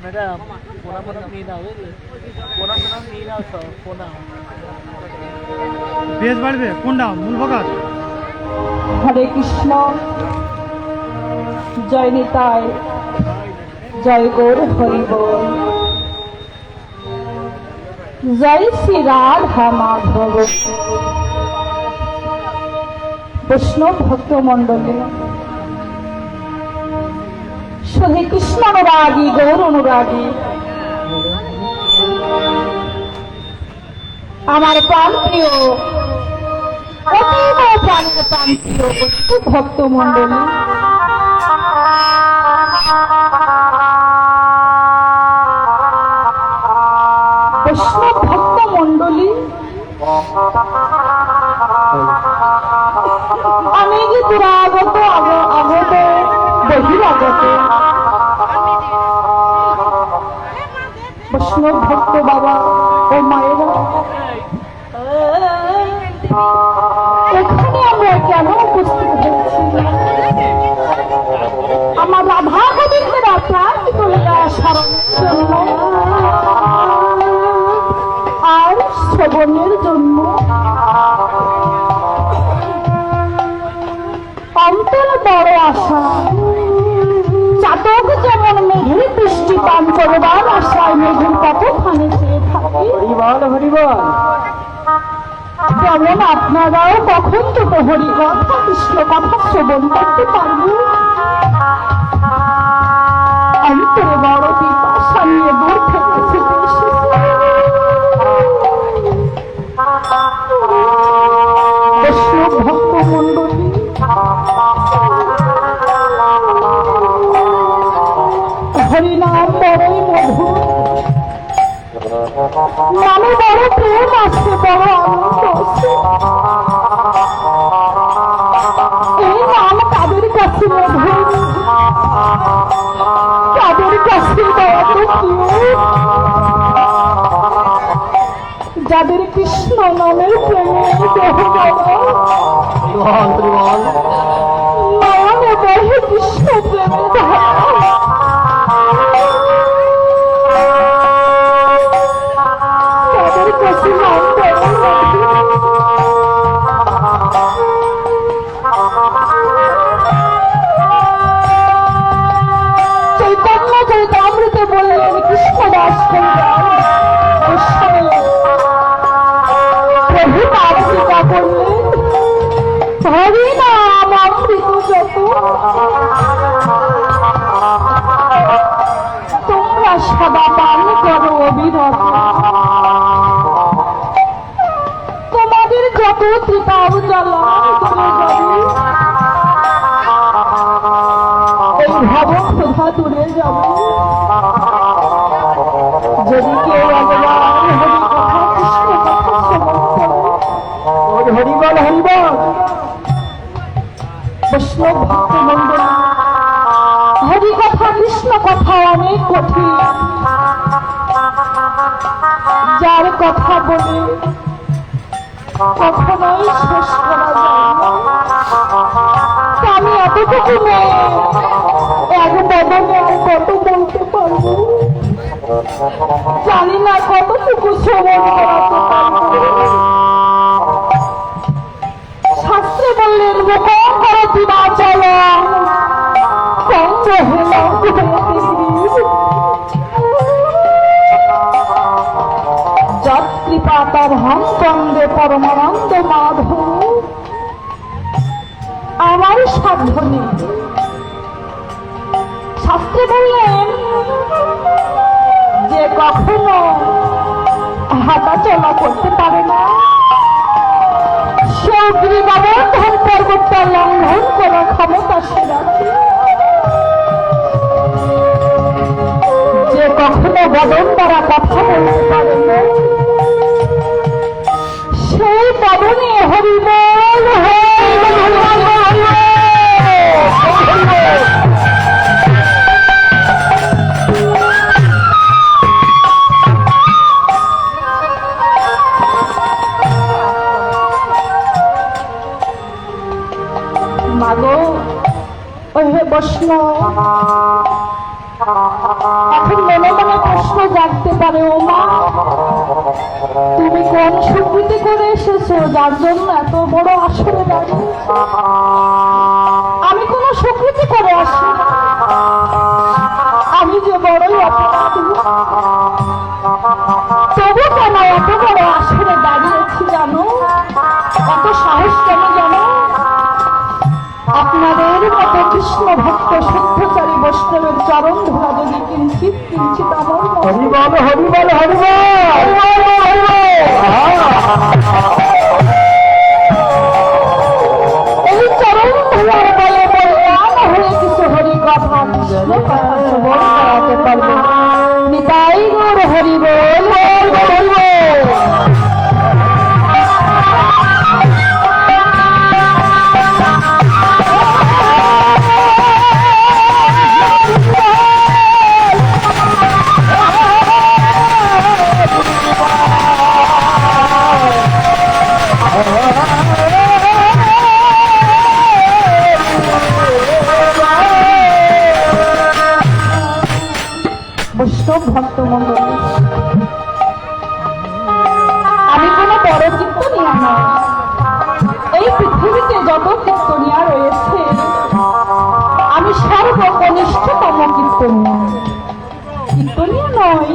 Madam পোনা নিয়ে নাও, পোনা নিয়ে নাও, সব পোনা বেশ বাড়বে। কোনটা মূল ভোগাত? হরে কৃষ্ণ, জয় নিতাই, জয় গৌর হরি বল, জয় শ্রী রাধা মাধব। বৈষ্ণব ভক্ত মন্ডলী, শুধু কৃষ্ণ অনুরাগী, গৌর অনুরাগী, আমার প্রাণ প্রিয়, অতীব প্রাণের প্রাণ প্রিয় বৈষ্ণব ভক্ত মন্ডলী, বৈষ্ণব ভক্ত মন্ডলী, আমি যে দুরাগত আগত বহিরাগত বৈষ্ণব ভক্ত বাবা ও মায়েরা, এখানে আমরা কেন উপস্থিত হয়েছি? আমার রাধা গোবিন্দের প্রাণ তুলনা স্মরণের জন্য আর শ্রবণের জন্য। অন্তর বড় আশা, চাতক যেমন মেঘের বৃষ্টি পান করবার আশায় মেঘের কতখানি চেয়ে থাকে, তেমন আপনারাও কখন ছোট হরি কথা, কৃষ্ণ কথা শ্রবণ করতে পারবেন। অন্তরে বড় পিপাসা নিয়ে দূর থেকে ছুটে এসেছে। বৈষ্ণব ভক্ত মন্ডলী, হরিনাম বড়ই মধুর, নামে বড় প্রেম আছে, বড় আনন্দ আছে। এই নাম তাদের কাছে মধুর, তাদের কাছে যাদের কৃষ্ণ নামের প্রেমে নয়নে বহে কৃষ্ণ প্রেমে তাদের কাছে নাম চৈতন্য চৈতামৃতে বললেন কৃষ্ণদাস প্রভু নামিকা করলেন, হরি নাম অমৃত যত, তোমরা সদা পান করো অবিরত। তোমাদের যত ত্রিকাল জ্বালা এই ভাব ক্ষুধা দূরে যাবে। যদি কেউ হরিবল হরিবল। বৈষ্ণব ভক্ত মন্ডলী, হরি কথা কৃষ্ণ কথা অনেক কঠিন, যার কথা বলে কখনোই শেষ করা যায় না। আমি এতটুকু নেই, এক বদনে আর কত বলতে পারবো জানি না, কতটুকু শ্রবণ করাতে পারবো। শাস্ত্রে বললেন গোপন করো দিবাচল যৎ কৃপা তভং বন্দে পরমানন্দ মাধব। আমার সাধ্য নেই। শাস্ত্রে বললেন যে কখনো হাঁটা চলা করতে পারে না, সে গিরিবাবন্ধন পর্বতটা লঙ্ঘন করার ক্ষমতা সে রাখে। যে কখনো বদন দ্বারা কথা বলতে পারে না, সেই বদনে হরিবল মাগো ওহে বৈষ্ণব, এখন মনে মনে প্রশ্ন জাগতে পারে, ও মা তুমি কোন সুকৃতি করে এসেছো যার জন্য এত বড় আসরে দাঁড়িয়ে? আমি কোন সুকৃতি করে আসি, আমি যে বড়ই অপরাধী, তবু কেন এত বড় আসরে দাঁড়িয়েছি জানো? এত সাহস কেন জানো? আপনাদের মতো কৃষ্ণ ভক্ত শুদ্ধচারী বৈষ্ণবের চরণ ধরা যদি কিঞ্চিত কিঞ্চিত আমার হরিবল হরিবল হরিবল। এই চরণ ধরার বলে বললাম হয়ে কিছু হরি কথা কৃষ্ণ কথা শ্রবণ করাতে পারবে। নিতাই গৌর হরিবল হরিবল। বৈষ্ণব ভক্ত মন্ডলী, আমি কোনো বড় কীর্তনিয়া নয়। এই পৃথিবীতে যত কীর্তনিয়া রয়েছে আমি সর্বকনিষ্ঠতম কীর্তনিয়া। কীর্তনিয়া নয়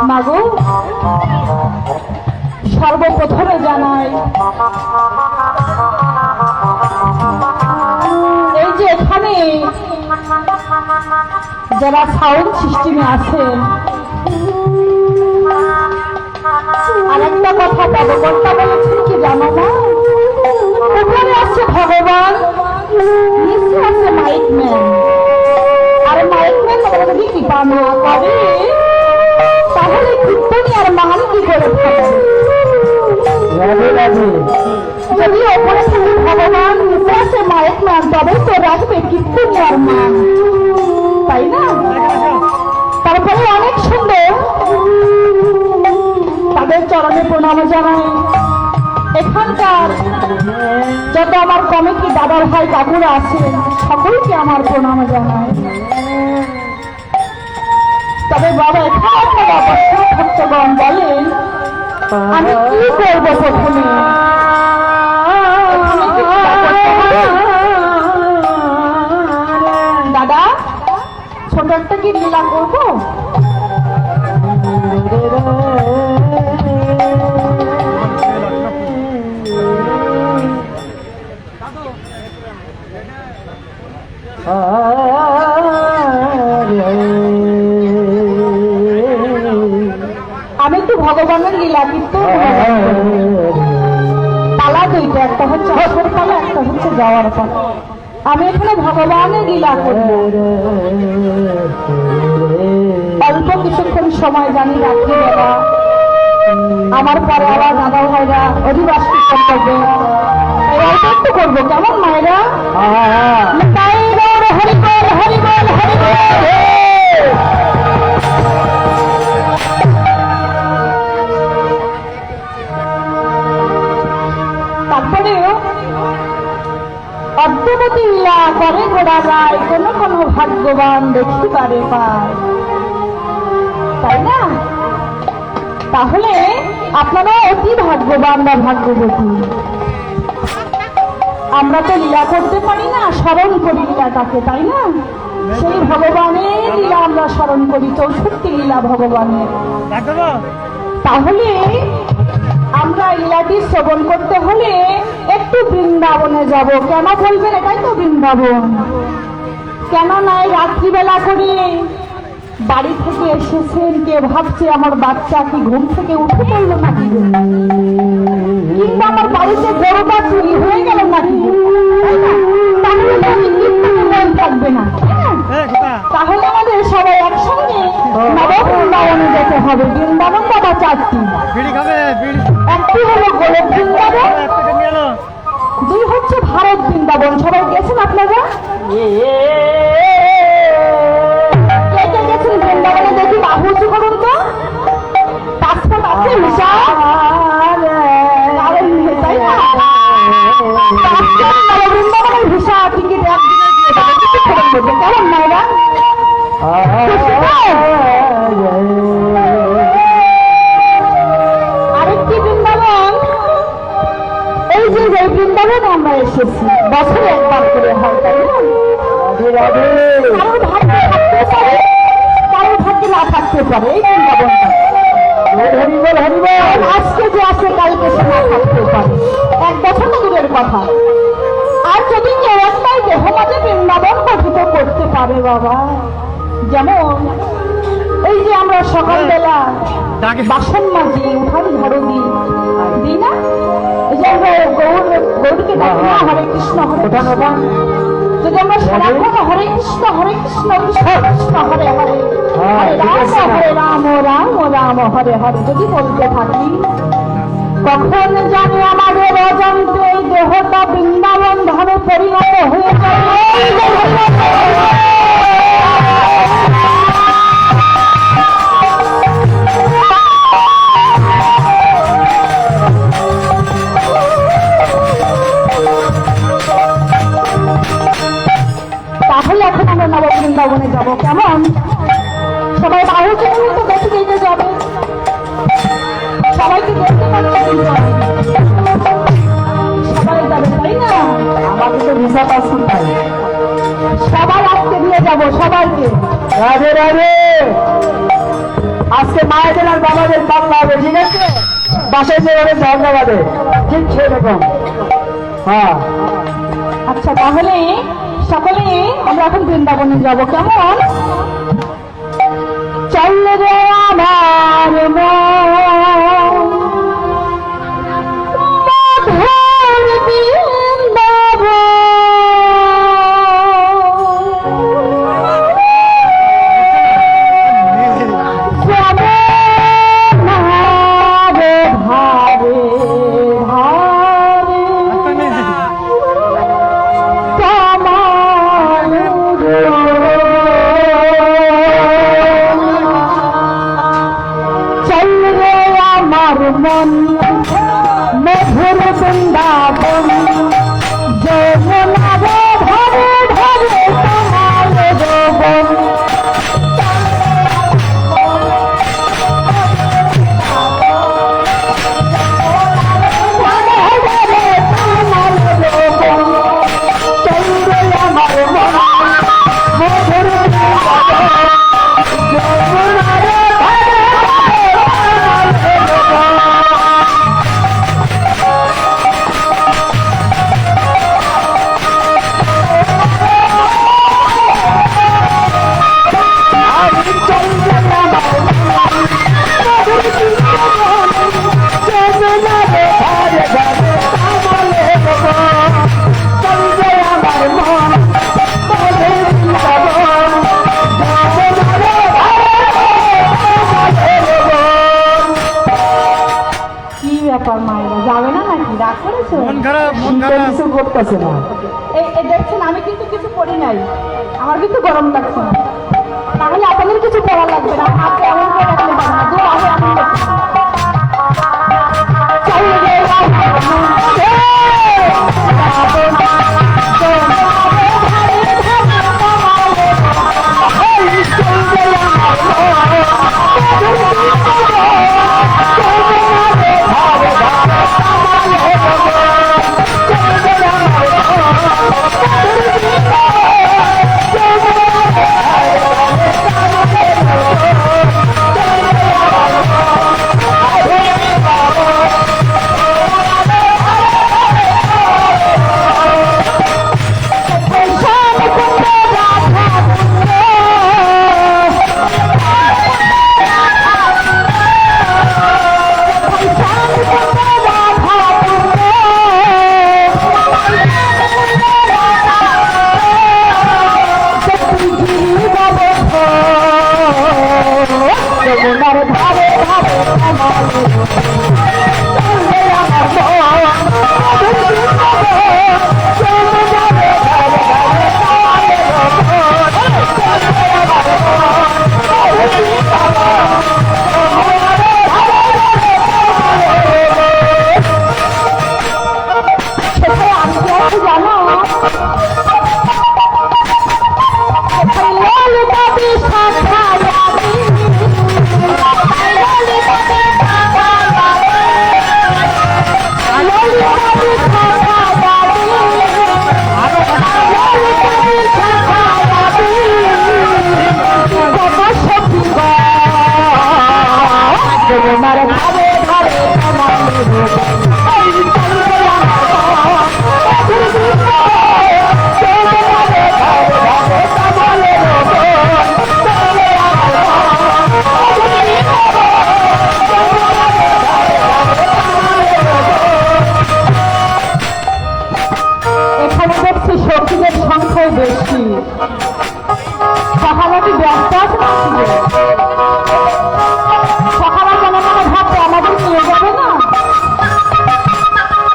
মাগো, সর্বপ্রথমে জানাই এই যে এখানে যারা সাউন্ড সিস্টেমে আছেন, আর একটা কথা ভগবানটা বলেছেন কি জানো না? উপরে আছে ভগবান, নিচে আছে মাইকম্যান। আর মাইকম্যান যদি কৃপা না করে তাহলে কীর্তনী আর মান কি করে থাকে? যদি ওপরে থাকে ভগবান, নিচে আছে মাইকম্যান, তবে তো রাখবে কীর্তনী আর মান, তাই না? তারপরে অনেক সুন্দর তাদের চরণে প্রণাম জানাই। এখানকার যত আমার কমিটি দাদার ভাই কাকুরা আছেন সকলকে আমার প্রণাম জানাই। তবে বাবা এখানে আপনারা বৈষ্ণব ভক্তগণ বলেন আমি কি করবো প্রথমে? দাদা ছোট একটা কি লীলা করবো? আমি তো ভগবানের লীলা কিন্তু পালা দুইটা, একটা হচ্ছে আসার পালা, একটা হচ্ছে যাওয়ার পালা। আমি এখানে ভগবানের লীলা করব। অল্প কিছুক্ষণ সময় জানি রাত্রিবেলা আমার পরে আবার দাদা ভাইরা অধিবাস কীর্তন করবে, এই অল্প একটু করবো, কেমন মায়েরা? হরিবল হরিবল হরিবল। তারপরেও অদ্যবতী লীলা করে গোড়া যায়, কোনো কোনো ভাগ্যবান দেখিবারে পায়, তাই না? তাহলে আপনারা অতি ভাগ্যবান বা ভাগ্যবতী। আমরা তো লীলা করতে পারি না, স্মরণ করি লীলাটাকে, তাই না? সেই ভগবানের লীলা আমরা স্মরণ করি, 64 লীলা ভগবানের। তাহলে আমরা লীলাটি শ্রবণ করতে হলে একটু বৃন্দাবনে যাব। কেন বলবেন? এটাই তো বৃন্দাবন। কেন নাই রাত্রিবেলা করে বাড়ি থেকে এসেছেন, কে ভাবছে আমার বাচ্চা কি ঘুম থেকে উঠে পড়লো নাকি, কিংবা আমার বাড়িতে গরুটা চুরি হয়ে গেল নাকি, থাকবে না। তাহলে আমাদের সবাই একসঙ্গে বৃন্দাবনে যেতে হবে। বৃন্দাবন বাবা 4টি, একটি হলো গোলক বৃন্দাবন, 2 হচ্ছে ভারত বৃন্দাবন। সবাই গেছেন আপনারা? কে কে গেছেন বৃন্দাবনে? দেখি বাহু উঁচু করুন তো। পাসপোর্ট আছে? তাই না? বৃন্দাবনে আমরা এসেছি, বছরে একবার করে হয়, তাই না? কারোর ভাগ্যে থাকতে পারে, কারোর ভাগ্যে না থাকতে পারে এই বৃন্দাবনটা। আজকে যে আছে কালকে সে না থাকতে পারে, এক বছর দূরের কথা। আর যদি কেউ একটাই দেহ মাঝে বৃন্দাবন গঠিত করতে পারে বাবা, যেমন এই যে আমরা সকালবেলা বাসন মাজি, উঠান ঝাড়ু দিই না, এই যে আমরা গৌরকে ডাকি না হরে কৃষ্ণ হরে কৃষ্ণ, যদি আমরা সারাক্ষণ হরে কৃষ্ণ কৃষ্ণ কৃষ্ণ হরে হরে হরে রাম রাম রাম হরে হরে যদি বলতে থাকি, কখন জানি আমাদের অজান্তে এই দেহটা বৃন্দাবন ধামে পরিণত হয়ে যাবে। তাহলে এখন আমরা নব বৃন্দাবনে যাবো কেমন? সবাই বাহু চেনে তো দেখে যেতে যাবে, সবাইকে দেখতে পারবে, সবাই যাবে তাই না? আমাকে তো ভিসা পাসপোর্ট নাই, সবাই আজকে দিয়ে যাবো সবাইকে। রাধে রাধে। আজকে মায়েদের আর বাবাদের বাংলা হবে, ঠিক আছে? বাসায় যেভাবে ঝগড়া বাঁধে ঠিক সেরকম। হ্যাঁ আচ্ছা, তাহলে সকলে আমরা এখন বৃন্দাবনে যাব কেমন? চল রে আমার মধুর বৃন্দাবন, মন মধুর বৃন্দাবন, যমুনারে ধরে ধরে তোমার যৌবন, চন্দ্র আমার মন মধুর বৃন্দাবন, যমুনারে যাবে না নাকি? রাগ করেছো? কিছু করতেছে না। এই দেখছেন আমি কিন্তু কিছু করি নাই, আমার কিন্তু গরম লাগছে না, তাহলে আপনাদের কিছু করা লাগবে না, হাতে এমন করে রাখলে হবে না, দূর আগে আমি এখানে দেখছি সখীদের সংখ্যায় বেশি, সকালে কি ব্যস্ত আছে নাকি? সকালে মনে মনে ভাবতে আমাদের নিয়ে যাবে না?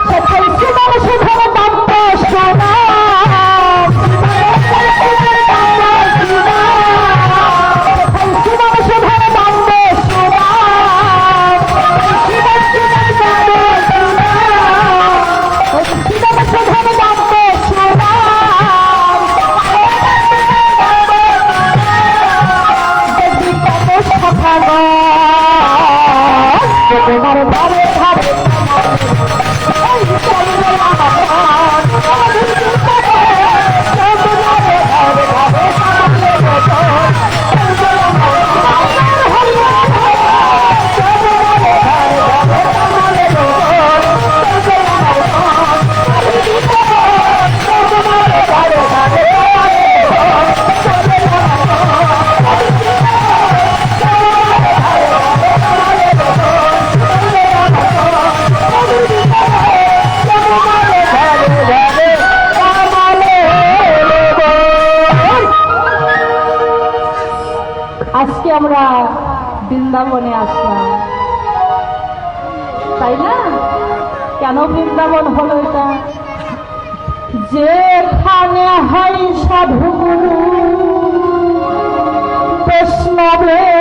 সেটাই সুন্দর সুন্দর দন্ত সোনা, সুন্দর সুন্দর দন্ত সোনা, তোমার ধারে ধারে আজকে আমরা বৃন্দাবনে আসলাম, তাই না? কেন বৃন্দাবন হলো এটা? যেখানে হয় সাধুগুরু বৈষ্ণবের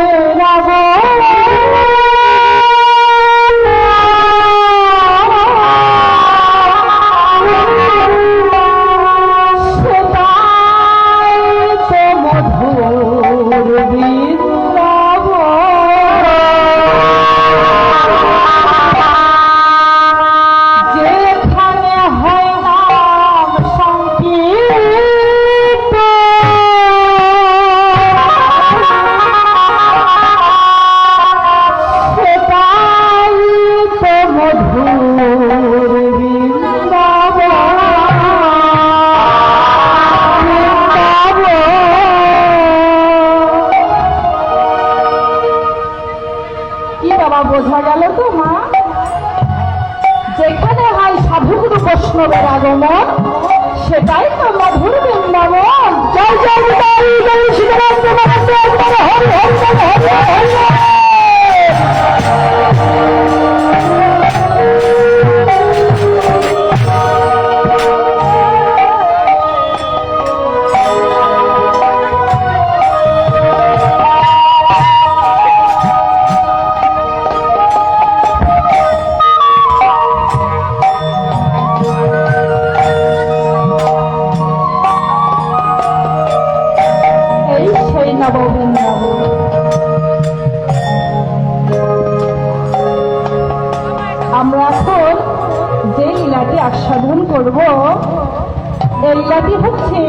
বোঝা গেল তো মা? যেখানে হয় সাধুগুরু বৈষ্ণবের আগমন সেটাই তো মধুর বৃন্দাবন। জয় জয় বিদায়ী জয় সীতারাম প্রেমানন্দে একবার হরি হরি হরি হরি হরি। আমরা এখন যে লীলাটি আস্বাদন করব এই লীলাটি হচ্ছে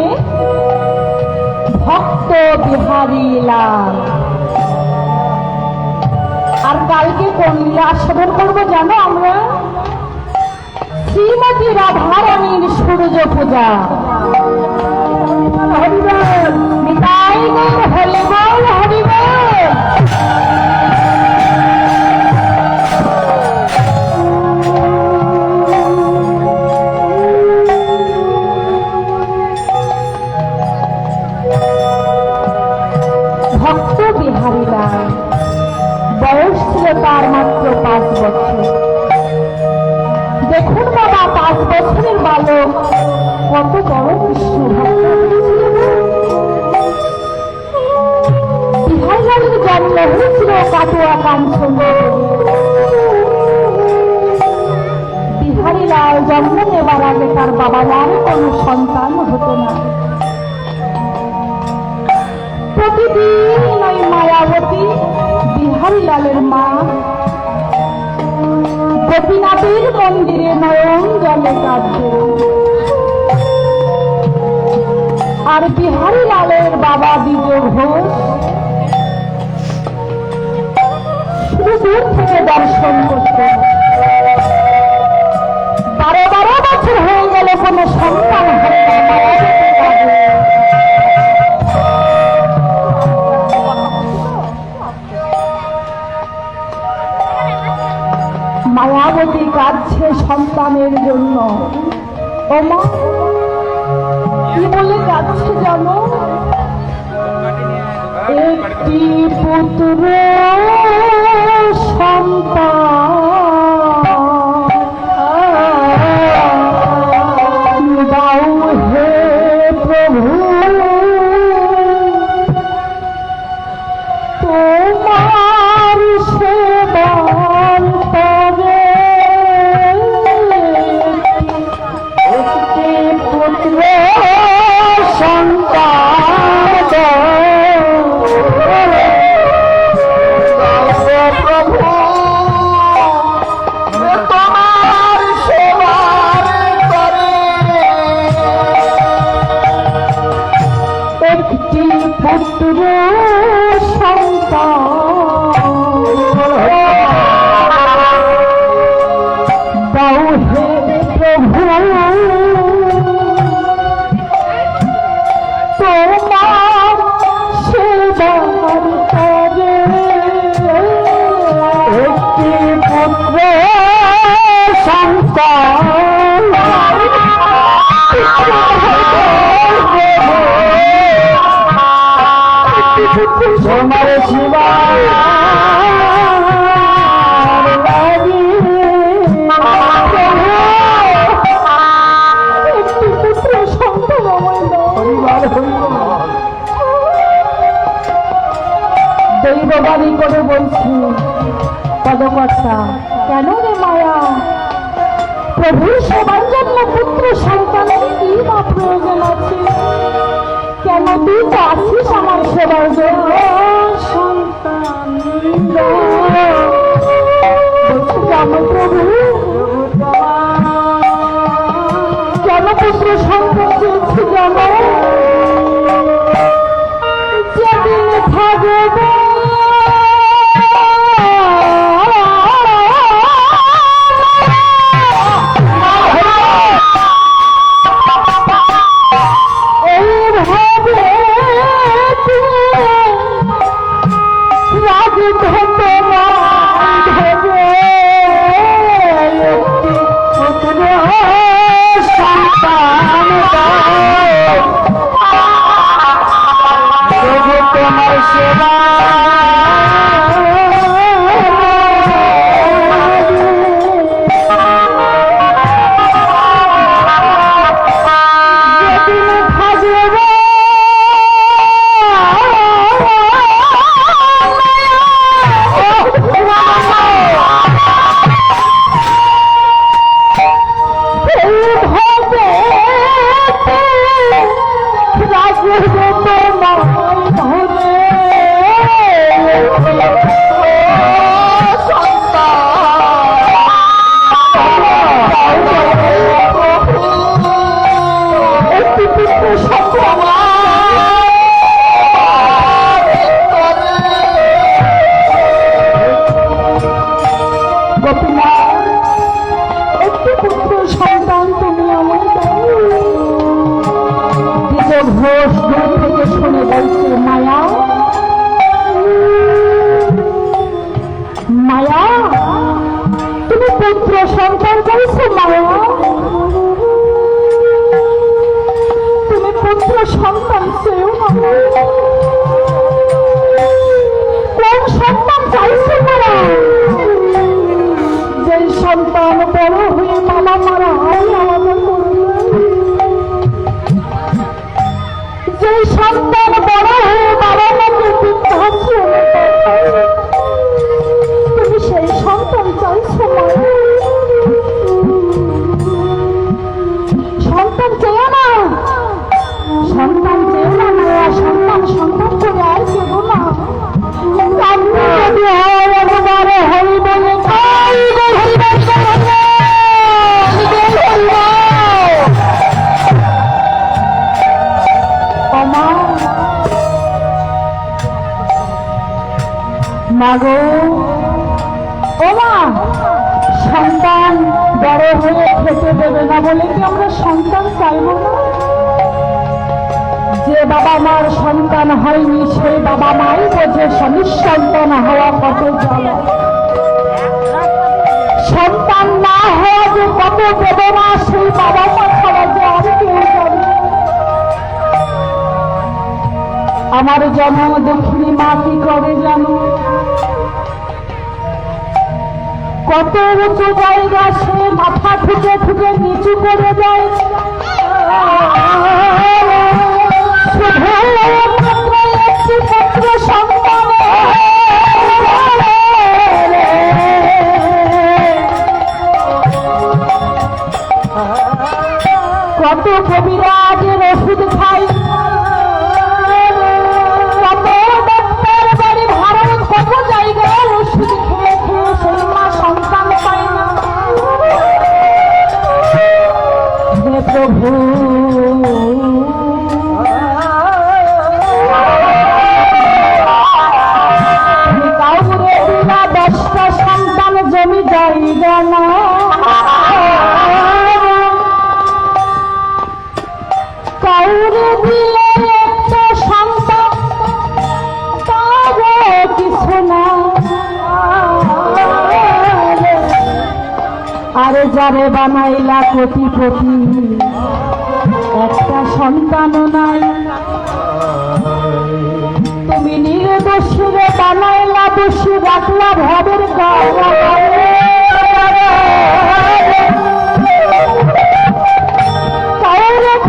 ভক্ত বিহারী লীলা। আর কালকে কোন লীলা আস্বাদন করবো জানো? আমরা শ্রীমতী রাধারানীর সূর্য পূজা। হরিবল নিতাই গৌর হরিবল হরিবল। ভক্ত বিহারী লাল বয়স ছিল তার মাত্র 5 বছর। দেখুন বাবা, 5 বছরের বালক কত বড় কৃষ্ণ ভক্ত। বিহারী লালের জন্ম হয়েছিল কাটোয়া কাঞ্চন। বিহারী লাল জন্ম নেবার আগে তার বাবা মার কোনো সন্তান হতো না। প্রতিদিন ওই মায়াবতী বিহারী লালের মা গোপীনাথের মন্দিরে নয়ন জলে কাঁদতেন। আর বিহারী লালের বাবা বিজয় ঘোষ শুধু দূর থেকে দর্শন করতেন। সন্তানের জন্য। ও মা, কি বলে যাচ্ছে জানো? একটি পুত্র সন্তান দাও হে প্রভু, তোমার সেবার তবে একটি পুত্র সন্তান দাও প্রভু, তোমার সেবার তবে একটি পুত্র সন্তান দাও হে প্রভু, তোমার সেবার তবে একটি পুত্র সন্তান তোমার শিবা একটি পুত্র সন্তান দৈববাণী করে বলছি পদকর্তা, কেন রে মায়া? প্রভুর সেবার জন্য পুত্র সন্তানের কি বা প্রয়োজন আছে? কেন তুই তো আছিস আমার সেবার জন্য? সন্তান বলছি যে আমার প্রভু কেন পুত্র সন্তান চেয়েছি জানো? যেদিন থাকবে ঘোষ দূর থেকে শুনে বলছে, মায়া মায়া তুমি পুত্র সন্তান চাইছো? মায়া তুমি পুত্র সন্তান চেয়েও না, কোন সন্তান চাইছো? মায়া যে সন্তান বড় হয়ে মামা মারা হয় আমাদের যে সন্তান বড় হয়ে বাবা মাকে বৃদ্ধাশ্রমে পাঠায়, তুমি সেই সন্তান চাইছো? সন্তান চেয়ে না, সন্তান চেয়ে না মায়া, সন্তান সন্তান করে আর কেন না। যদি হয় একবারে হরি বলে মাগো, ও মা, সন্তান বড় হয়ে খেতে দেবে না বলে কি আমরা সন্তান চাইব না? যে বাবা মার সন্তান হয়নি সেই বাবা মাই বোঝে নিঃসন্তান হওয়া কত জ্বালা। সন্তান না হওয়া যে কত বেদনা সেই বাবা মা ছাড়া যে আর কেউ জানে। আমার জন্ম দক্ষিণী মা কি করে জানো? কত উঁচু জায়গা সে মাথা ঠুকে ঠুকে নিচু করে দেয়। একটি পুত্র সন্তান কত কবিরাজের ওষুধ খাই, কত ডাক্তার বাড়ি ভারত কত জায়গায় ওষুধ খেয়ে খেয়ে সেই মা সন্তান পায় না। হে প্রভু, কাউরে দিলা 10টা সন্তান জমি জায়গা না, কাউরে দিলে একটা সন্তান তারও কিছু না। আরে যারে বানাইলা কোটিপতি একটা সন্তানও নাই। তুমি নির্দোষীরে বানাইলা দোষী রাখলা ভাবের কাউরে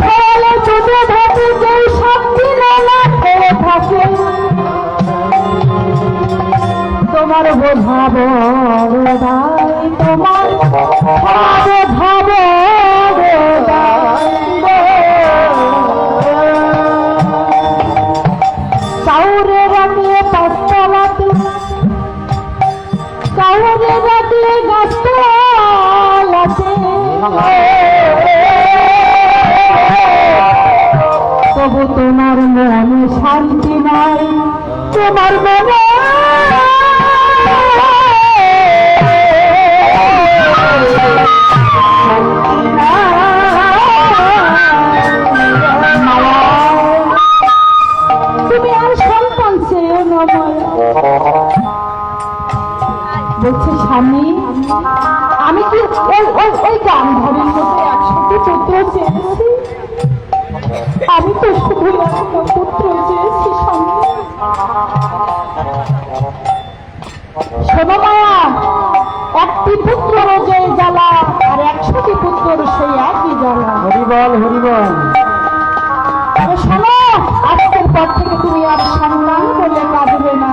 খেয়ালে দুধে থাকে যেই সব দিন না খেয়ে থাকে। তোমার বোঝা বড় দায়, তোমার বোঝা বড় দায়। কাউরে রাখলে পাঁচতলাতে, কাউরে রাখলে গাছতলাতে, তবু তোমার মনে শান্তি নাই, তোমার মনে তুমি আর সন্তান চেয়েও না। বলছে স্বামী, আমি কি ওই গান ঘরের মধ্যে 100টি পুত্র চেয়েছি? আমি তো শুধু একটা পুত্র চেয়েছি স্বামী। শোনো মায়া, একটি পুত্র যে জ্বালা আর 100টি পুত্র সেই একই জ্বালা। হরিবল হরিবল। শোনো, আজকের পর থেকে তুমি আর সন্তান বলে কাঁদবে না।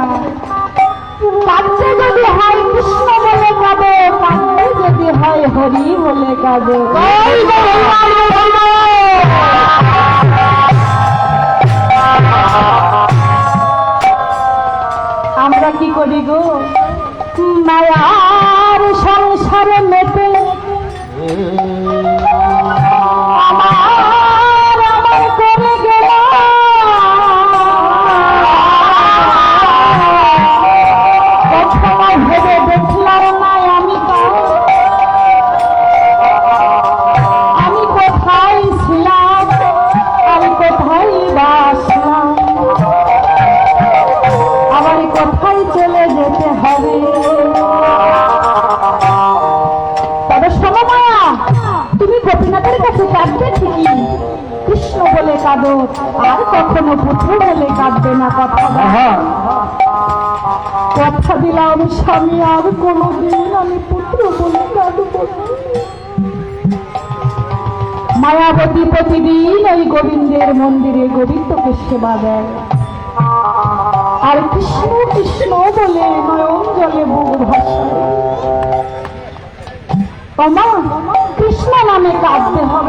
কাঁদতে যদি হয় কৃষ্ণ বলে কাঁদো, কাঁদতে যদি হয় হরি বলে কাঁদো। আমরা কি করি গো? মায়ার সংসারে মেতে আমার করে গেল। কখনো ভেবে দেখলাম না আমি কোথায় ছিলাম আর কোথায় বাসলাম, আবার কোথায় চলে যেতে হবে। তবে সমমায়া, তুমি গোপীনাথের কাছে কাঁদবে ঠিকই, কৃষ্ণ বলে কাঁদো, আর কখনো পুত্র বলে কাঁদবে না। কথা দিলাম স্বামী, আর কোনোদিন আমি পুত্র বলে কাঁদব না। মায়াবতী প্রতিদিন ওই গোবিন্দের মন্দিরে গোবিন্দকে সেবা দেয়, আর কৃষ্ণ কৃষ্ণ বলে নয়ন জলে বুক ভাসায়। কৃষ্ণ নামে কাঁদতে হবে।